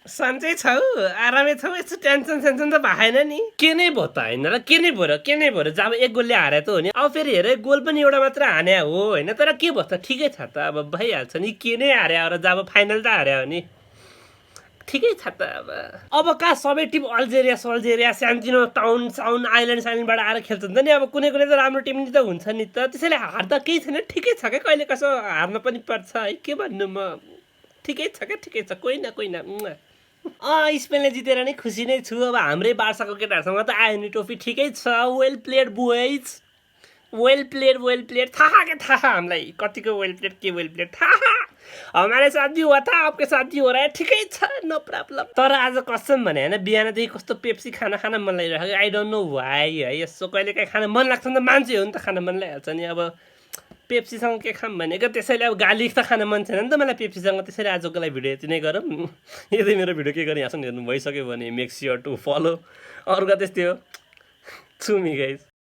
सन्चै छौ आरामै छौ यस्तो टेन्सन सेन्सन त भएन नि के नै भयो त होइन र के नै भयो र जब एक गोलले हारे त हो नि अब फेरि हेर गोल पनि एउटा मात्र हाने हो होइन तर के भयो त ठिकै छ त अब भइहाल्छ नि के नै हारे र जब फाइनल त हारे हो नि ठिकै छ त अब कहाँ सबै टिम अल्जेरिया सान्टिनो टाउन आइल्यान्ड साइल्यान्डबाट आएर खेल्छ नि त नि अब कुनै कुनै त राम्रो टिम नि त हुन्छ नि त त्यसैले हार्दा केही छैन ठिकै छ क्या कहिले कसो हार्न पनि पर्छ है के भन्नु म ठिकै छ क्या ठिकै छ कोही न स्पेनले जितेर नै खुसी नै छु अब हाम्रै बार्साको केटाहरूसँग त आयो नि ट्रफी ठिकै छ well played boys well played थाहा क्या थाहा हामीलाई कतिको वेल प्लेड के वेल प्लेड थाहा हमारे साथ भी हुआ था आपके साथ भी हो रहा है ठिकै छ नो प्रब्लम तर आज कसम भने होइन बिहानदेखि कस्तो पेप्सी खान मन लागिरहेको आई डोन्ट नो वाइ है यसो कहिले काहीँ खान मन लाग्छ नि त मान्छे हो नि त खान मन लागिहाल्छ नि अब पेप्सीसँग के खाम भनेको त्यसैले अब गाली त खान मन छैन नि त मलाई पेप्सीसँग त्यसैले आजको लागि भिडियो यति नै गरौँ यदि मेरो भिडियो के गरिहाल्छ नि हेर्नु भइसक्यो भने मेक स्योर टु फलो अरूका त्यस्तै हो छु मी गाइज